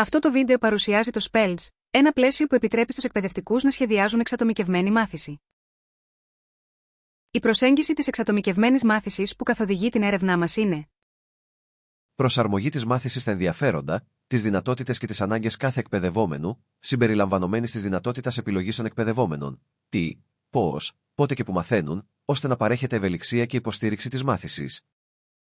Αυτό το βίντεο παρουσιάζει το SPELS, ένα πλαίσιο που επιτρέπει στους εκπαιδευτικούς να σχεδιάζουν εξατομικευμένη μάθηση. Η προσέγγιση της εξατομικευμένης μάθησης που καθοδηγεί την έρευνά μας είναι προσαρμογή της μάθησης στα ενδιαφέροντα, τις δυνατότητες και τις ανάγκες κάθε εκπαιδευόμενου, συμπεριλαμβανομένης της δυνατότητας επιλογής των εκπαιδευόμενων, τι, πώς, πότε και που μαθαίνουν, ώστε να παρέχεται ευελιξία και υποστήριξη της μάθησης.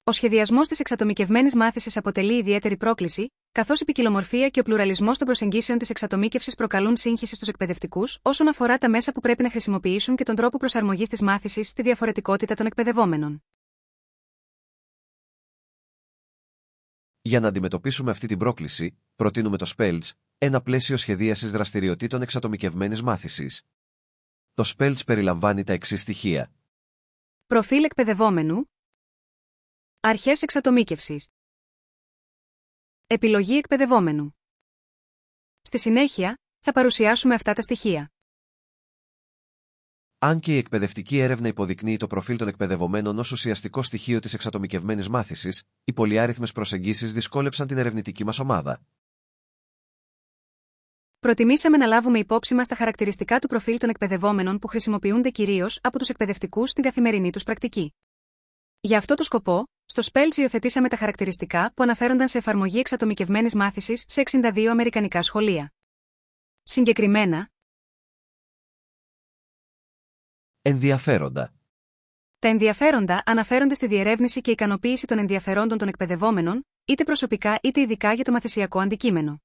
Ο σχεδιασμός της εξατομικευμένης μάθησης αποτελεί ιδιαίτερη πρόκληση, καθώς η ποικιλομορφία και ο πλουραλισμός των προσεγγίσεων της εξατομίκευσης προκαλούν σύγχυση στους εκπαιδευτικούς όσον αφορά τα μέσα που πρέπει να χρησιμοποιήσουν και τον τρόπο προσαρμογής της μάθησης στη διαφορετικότητα των εκπαιδευόμενων. Για να αντιμετωπίσουμε αυτή την πρόκληση, προτείνουμε το SPELS, ένα πλαίσιο σχεδίασης δραστηριοτήτων εξατομικευμένης μάθησης. Το SPELS περιλαμβάνει τα εξής στοιχεία. Προφίλ εκπαιδευόμενου. Αρχές εξατομίκευσης. Επιλογή εκπαιδευόμενου. Στη συνέχεια, θα παρουσιάσουμε αυτά τα στοιχεία. Αν και η εκπαιδευτική έρευνα υποδεικνύει το προφίλ των εκπαιδευομένων ως ουσιαστικό στοιχείο της εξατομικευμένης μάθησης, οι πολυάριθμες προσεγγίσεις δυσκόλεψαν την ερευνητική μας ομάδα. Προτιμήσαμε να λάβουμε υπόψη μας τα χαρακτηριστικά του προφίλ των εκπαιδευόμενων που χρησιμοποιούνται κυρίως από τους εκπαιδευτικούς στην καθημερινή τους πρακτική. Για αυτό το σκοπό, στο SPELS υιοθετήσαμε τα χαρακτηριστικά που αναφέρονταν σε εφαρμογή εξατομικευμένης μάθησης σε 62 αμερικανικά σχολεία. Συγκεκριμένα, ενδιαφέροντα. Τα ενδιαφέροντα αναφέρονται στη διερεύνηση και ικανοποίηση των ενδιαφερόντων των εκπαιδευόμενων, είτε προσωπικά είτε ειδικά για το μαθησιακό αντικείμενο.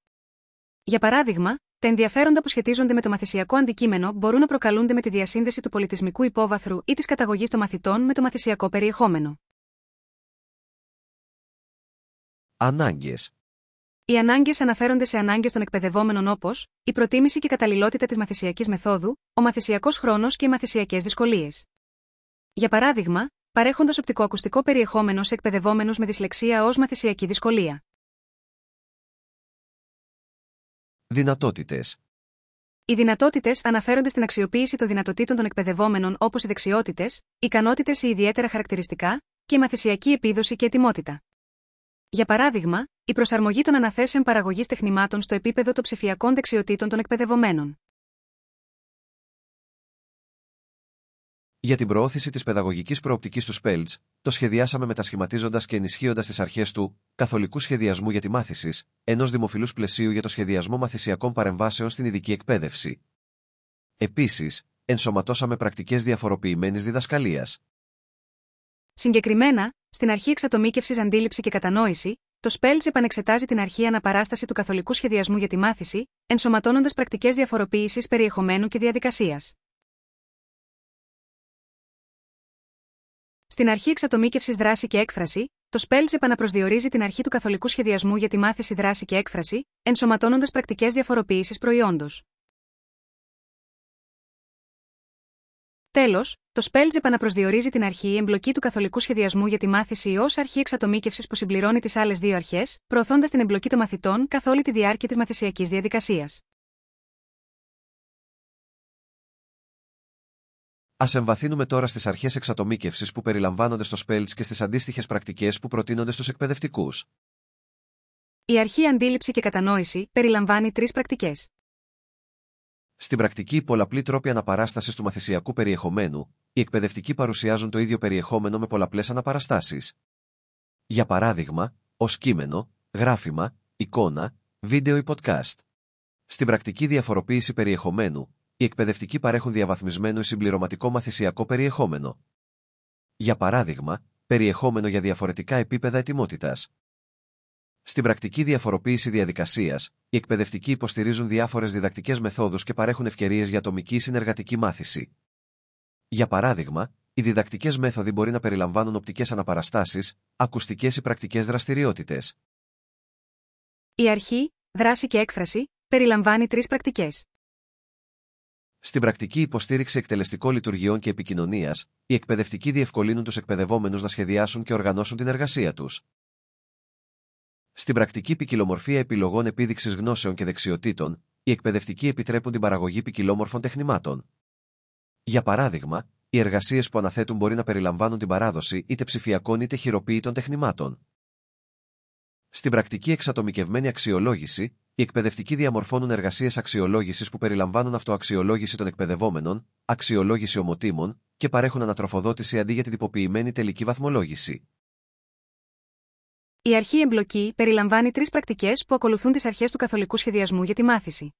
Για παράδειγμα, τα ενδιαφέροντα που σχετίζονται με το μαθησιακό αντικείμενο μπορούν να προκαλούνται με τη διασύνδεση του πολιτισμικού υπόβαθρου ή της καταγωγής των μαθητών με το μαθησιακό περιεχόμενο. Ανάγκες. Οι ανάγκες αναφέρονται σε ανάγκες των εκπαιδευόμενων όπως η προτίμηση και καταλληλότητα της μαθησιακής μεθόδου, ο μαθησιακός χρόνος και οι μαθησιακές δυσκολίες. Για παράδειγμα, παρέχοντας οπτικοακουστικό περιεχόμενο σε εκπαιδευόμενους με δυσλεξία ως μαθησιακή δυσκολία. Δυνατότητες. Οι δυνατότητες αναφέρονται στην αξιοποίηση των δυνατοτήτων των εκπαιδευόμενων όπως οι δεξιότητες, ικανότητες ή ιδιαίτερα χαρακτηριστικά, και η μαθησιακή επίδοση και ετοιμότητα. Για παράδειγμα, η προσαρμογή των αναθέσεων παραγωγής τεχνημάτων στο επίπεδο των ψηφιακών δεξιοτήτων των εκπαιδευομένων. Για την προώθηση της παιδαγωγικής προοπτικής του SPELS, το σχεδιάσαμε μετασχηματίζοντας και ενισχύοντας τις αρχές του καθολικού σχεδιασμού για τη μάθηση, ενός δημοφιλούς πλαισίου για το σχεδιασμό μαθησιακών παρεμβάσεων στην ειδική εκπαίδευση. Επίσης, ενσωματώσαμε πρακτικές διαφοροποιημένης διδασκαλίας. Συγκεκριμένα, στην αρχή εξατομίκευσης αντίληψη και κατανόηση, το SPELS επανεξετάζει την αρχή αναπαράσταση του καθολικού σχεδιασμού για τη μάθηση, ενσωματώνοντας πρακτικές διαφοροποίησης περιεχομένου και διαδικασίας. Στην αρχή εξατομίκευσης δράση και έκφραση, το SPELS επαναπροσδιορίζει την αρχή του καθολικού σχεδιασμού για τη μάθηση δράση και έκφραση, ενσωματώνοντας πρακτικές διαφοροποίησης προϊόντος. Τέλος, το SPELS επαναπροσδιορίζει την αρχή εμπλοκή του καθολικού σχεδιασμού για τη μάθηση ως αρχή εξατομίκευσης που συμπληρώνει τις άλλες δύο αρχές, προωθώντας την εμπλοκή των μαθητών καθ' όλη τη διάρκεια της μαθησιακής διαδικασίας. Ας εμβαθύνουμε τώρα στις αρχές εξατομίκευσης που περιλαμβάνονται στο SPELS και στις αντίστοιχες πρακτικές που προτείνονται στους εκπαιδευτικούς. Η αρχή αντίληψη και κατανόηση περιλαμβάνει 3 πρακτικές. Στην πρακτική πολλαπλή τρόποι αναπαράστασης του μαθησιακού περιεχομένου, οι εκπαιδευτικοί παρουσιάζουν το ίδιο περιεχόμενο με πολλαπλές αναπαραστάσεις. Για παράδειγμα, ως κείμενο, γράφημα, εικόνα, βίντεο ή podcast. Στην πρακτική διαφοροποίηση περιεχομένου, οι εκπαιδευτικοί παρέχουν διαβαθμισμένο ή συμπληρωματικό μαθησιακό περιεχόμενο. Για παράδειγμα, περιεχόμενο για διαφορετικά επίπεδα ετοιμότητας. Στην πρακτική διαφοροποίηση διαδικασίας, οι εκπαιδευτικοί υποστηρίζουν διάφορες διδακτικές μεθόδους και παρέχουν ευκαιρίες για ατομική συνεργατική μάθηση. Για παράδειγμα, οι διδακτικές μέθοδοι μπορεί να περιλαμβάνουν οπτικές αναπαραστάσεις, ακουστικές ή πρακτικές δραστηριότητες. Η αρχή, δράση και έκφραση περιλαμβάνει 3 πρακτικές. Στην πρακτική υποστήριξη εκτελεστικών λειτουργιών και επικοινωνίας, οι εκπαιδευτικοί διευκολύνουν τους εκπαιδευόμενους να σχεδιάσουν και οργανώσουν την εργασία τους. Στην πρακτική ποικιλομορφία επιλογών επίδειξης γνώσεων και δεξιοτήτων, οι εκπαιδευτικοί επιτρέπουν την παραγωγή ποικιλόμορφων τεχνημάτων. Για παράδειγμα, οι εργασίες που αναθέτουν μπορεί να περιλαμβάνουν την παράδοση είτε ψηφιακών είτε χειροποίητων τεχνημάτων. Στην πρακτική εξατομικευμένη αξιολόγηση, οι εκπαιδευτικοί διαμορφώνουν εργασίες αξιολόγησης που περιλαμβάνουν αυτοαξιολόγηση των εκπαιδευόμενων, αξιολόγηση ομοτήμων και παρέχουν ανατροφοδότηση αντί για την τυποποιημένη τελική βαθμολόγηση. Η αρχή εμπλοκή περιλαμβάνει 3 πρακτικές που ακολουθούν τις αρχές του καθολικού σχεδιασμού για τη μάθηση.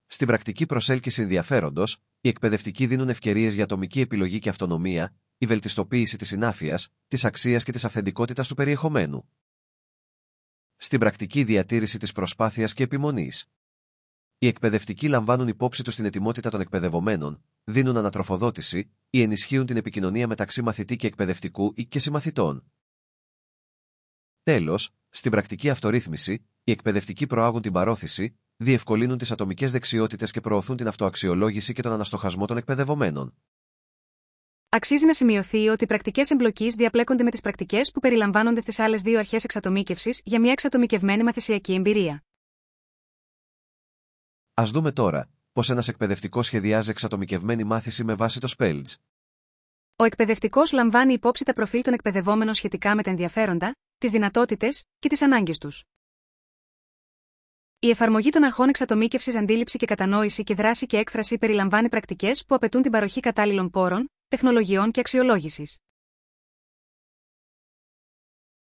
Στην πρακτική προσέλκυση ενδιαφέροντος, οι εκπαιδευτικοί δίνουν ευκαιρίες για ατομική επιλογή και αυτονομία, η βελτιστοποίηση της συνάφειας, της αξίας και της αυθεντικότητας του περιεχομένου. Στην πρακτική διατήρηση της προσπάθειας και επιμονής. Οι εκπαιδευτικοί λαμβάνουν υπόψη τους την ετοιμότητα των εκπαιδευομένων, δίνουν ανατροφοδότηση ή ενισχύουν την επικοινωνία μεταξύ μαθητή και εκπαιδευτικού ή και συμμαθητών. Τέλος, στην πρακτική αυτορύθμιση, οι εκπαιδευτικοί προάγουν την παρόθηση, διευκολύνουν τις ατομικές δεξιότητες και προωθούν την αυτοαξιολόγηση και τον αναστοχασμό των εκπαιδευομένων. Αξίζει να σημειωθεί ότι οι πρακτικές εμπλοκής διαπλέκονται με τις πρακτικές που περιλαμβάνονται στις άλλες 2 αρχές εξατομίκευσης για μια εξατομικευμένη μαθησιακή εμπειρία. Ας δούμε τώρα πώς ένας εκπαιδευτικός σχεδιάζει εξατομικευμένη μάθηση με βάση το SPELS. Ο εκπαιδευτικός λαμβάνει υπόψη τα προφίλ των εκπαιδευόμενων σχετικά με τα ενδιαφέροντα, τις δυνατότητες και τις ανάγκες τους. Η εφαρμογή των αρχών εξατομίκευσης, αντίληψη και κατανόηση και δράση και έκφραση περιλαμβάνει πρακτικές που απαιτούν την παροχή κατάλληλων πόρων, τεχνολογιών και αξιολόγησης.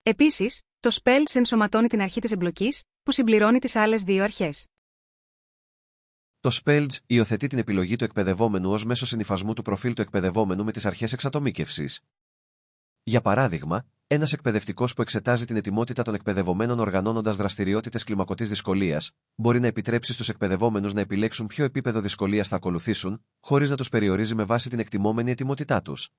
Επίσης, το SPELS ενσωματώνει την αρχή της εμπλοκής, που συμπληρώνει τις άλλες 2 αρχές. Το SPELS υιοθετεί την επιλογή του εκπαιδευόμενου ως μέσο συνυφασμού του προφίλ του εκπαιδευόμενου με τις αρχές εξατομίκευσης. Για παράδειγμα, ένας εκπαιδευτικός που εξετάζει την ετοιμότητα των εκπαιδευομένων οργανώνοντας δραστηριότητες κλιμακωτής δυσκολίας, μπορεί να επιτρέψει στους εκπαιδευόμενους να επιλέξουν ποιο επίπεδο δυσκολίας θα ακολουθήσουν, χωρίς να τους περιορίζει με βάση την εκτιμόμενη ετοιμότητά τους.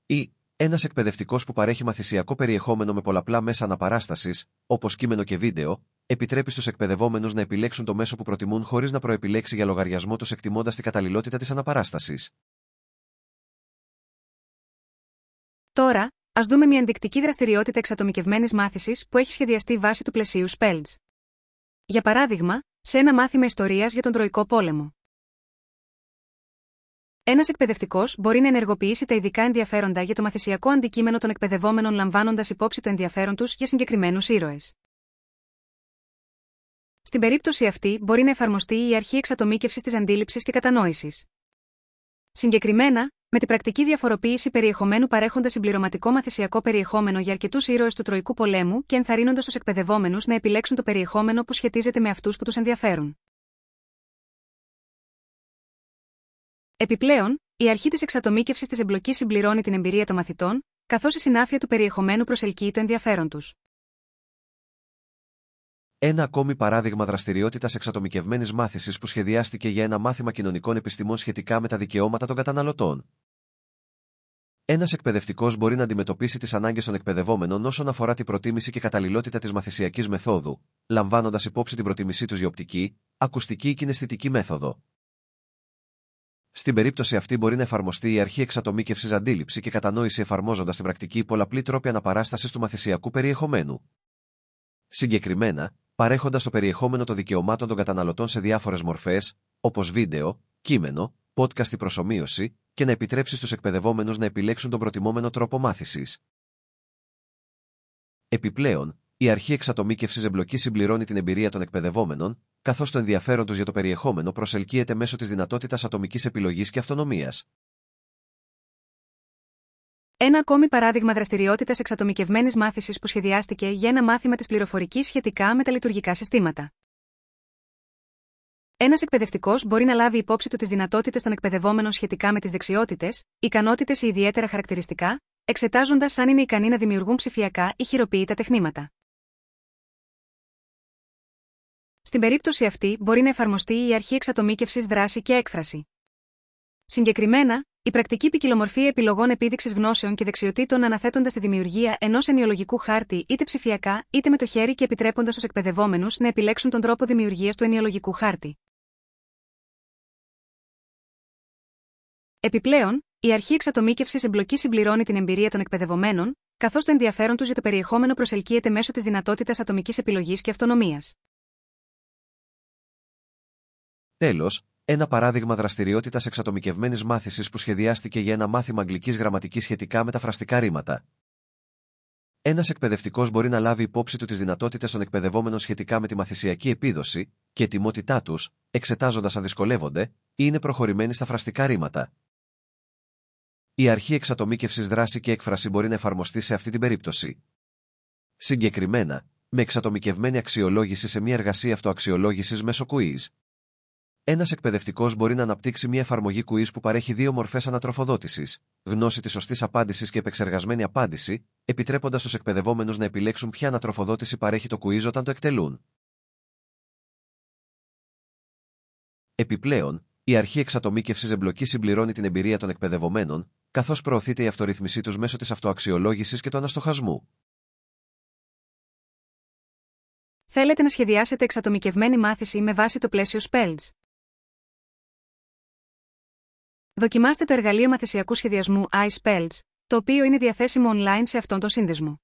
Ή ένας εκπαιδευτικός που παρέχει μαθησιακό περιεχόμενο με πολλαπλά μέσα αναπαράστασης, όπως κείμενο και βίντεο, επιτρέπει στους εκπαιδευόμενους να επιλέξουν το μέσο που προτιμούν χωρίς να προεπιλέξει για λογαριασμό τους εκτιμώντας την καταλληλότητα της αναπαράστασης. Τώρα, ας δούμε μια ενδεικτική δραστηριότητα εξατομικευμένης μάθησης που έχει σχεδιαστεί βάσει του πλαισίου SPELS. Για παράδειγμα, σε ένα μάθημα ιστορίας για τον Τροϊκό Πόλεμο. Ένας εκπαιδευτικός μπορεί να ενεργοποιήσει τα ειδικά ενδιαφέροντα για το μαθησιακό αντικείμενο των εκπαιδευόμενων λαμβάνοντας υπόψη το ενδιαφέρον τους για συγκεκριμένους ήρωες. Στην περίπτωση αυτή μπορεί να εφαρμοστεί η αρχή εξατομίκευσης της αντίληψης και κατανόησης. Συγκεκριμένα, με την πρακτική διαφοροποίηση περιεχομένου παρέχοντας συμπληρωματικό μαθησιακό περιεχόμενο για αρκετούς ήρωες του Τροϊκού Πολέμου και ενθαρρύνοντας τους εκπαιδευόμενους να επιλέξουν το περιεχόμενο που σχετίζεται με αυτούς που τους ενδιαφέρουν. Επιπλέον, η αρχή της εξατομίκευσης της εμπλοκής συμπληρώνει την εμπειρία των μαθητών, καθώς η συνάφεια του περιεχομένου προσελκύει το ενδιαφέρον τους. Ένα ακόμη παράδειγμα δραστηριότητας εξατομικευμένης μάθησης που σχεδιάστηκε για ένα μάθημα κοινωνικών επιστημών σχετικά με τα δικαιώματα των καταναλωτών. Ένας εκπαιδευτικός μπορεί να αντιμετωπίσει τις ανάγκες των εκπαιδευόμενων όσον αφορά την προτίμηση και καταλληλότητα της μαθησιακής μεθόδου, λαμβάνοντας υπόψη την προτίμησή τους για οπτική, ακουστική ή κιναισθητική μέθοδο. Στην περίπτωση αυτή μπορεί να εφαρμοστεί η αρχή εξατομίκευσης αντίληψη και κατανόηση εφαρμόζοντας στην πρακτική πολλαπλή τρόποι αναπαράστασης του μαθησιακού περιεχομένου. Συγκεκριμένα, παρέχοντας το περιεχόμενο των δικαιωμάτων των καταναλωτών σε διάφορες μορφές, όπως βίντεο, κείμενο, podcast ή προσομοίωση, και να επιτρέψει στους εκπαιδευόμενους να επιλέξουν τον προτιμόμενο τρόπο μάθησης. Επιπλέον, η αρχή εξατομίκευσης εμπλοκής συμπληρώνει την εμπειρία των εκπαιδευόμενων, καθώς το ενδιαφέρον τους για το περιεχόμενο προσελκύεται μέσω της δυνατότητας ατομικής επιλογής και αυτονομίας. Ένα ακόμη παράδειγμα δραστηριότητας εξατομικευμένης μάθησης που σχεδιάστηκε για ένα μάθημα της πληροφορικής σχετικά με τα λειτουργικά συστήματα. Ένας εκπαιδευτικός μπορεί να λάβει υπόψη του τις δυνατότητες των εκπαιδευόμενων σχετικά με τις δεξιότητες, ικανότητες ή ιδιαίτερα χαρακτηριστικά, εξετάζοντας αν είναι ικανοί να δημιουργούν ψηφιακά ή χειροποίητα τεχνήματα. Στην περίπτωση αυτή μπορεί να εφαρμοστεί η αρχή εξατομίκευσης δράση και έκφραση. Συγκεκριμένα, η πρακτική ποικιλομορφία επιλογών επίδειξης γνώσεων και δεξιοτήτων αναθέτοντας τη δημιουργία ενός ενοιολογικού χάρτη είτε ψηφιακά είτε με το χέρι και επιτρέποντας στους εκπαιδευόμενους να επιλέξουν τον τρόπο δημιουργίας του ενοιολογικού χάρτη. Επιπλέον, η αρχή εξατομίκευσης εμπλοκής συμπληρώνει την εμπειρία των εκπαιδευομένων, καθώς το ενδιαφέρον τους για το περιεχόμενο προσελκύεται μέσω της δυνατότητας ατομικής επιλογής και αυτονομίας. Τέλος, ένα παράδειγμα δραστηριότητας εξατομικευμένης μάθησης που σχεδιάστηκε για ένα μάθημα αγγλικής γραμματικής σχετικά με τα φραστικά ρήματα. Ένας εκπαιδευτικός μπορεί να λάβει υπόψη του τις δυνατότητες των εκπαιδευόμενων σχετικά με τη μαθησιακή επίδοση και ετοιμότητά τους, εξετάζοντας αν δυσκολεύονται ή είναι προχωρημένοι στα φραστικά ρήματα. Η αρχή εξατομίκευσης δράση και έκφραση μπορεί να εφαρμοστεί σε αυτή την περίπτωση. Συγκεκριμένα, με εξατομικευμένη αξιολόγηση σε μια εργασία αυτοαξιολόγησης μέσω quiz. Ένας εκπαιδευτικός μπορεί να αναπτύξει μια εφαρμογή quiz που παρέχει δύο μορφές ανατροφοδότησης: γνώση της σωστής απάντησης και επεξεργασμένη απάντηση, επιτρέποντας στους εκπαιδευόμενους να επιλέξουν ποια ανατροφοδότηση παρέχει το quiz όταν το εκτελούν. Επιπλέον, η αρχή εξατομίκευσης εμπλοκής συμπληρώνει την εμπειρία των εκπαιδευομένων, καθώς προωθείται η αυτορύθμισή τους μέσω της αυτοαξιολόγησης και του αναστοχασμού. Θέλετε να σχεδιάσετε εξατομικευμένη μάθηση με βάση το πλαίσιο Spells? Δοκιμάστε το εργαλείο μαθησιακού σχεδιασμού iSpells, το οποίο είναι διαθέσιμο online σε αυτόν τον σύνδεσμο.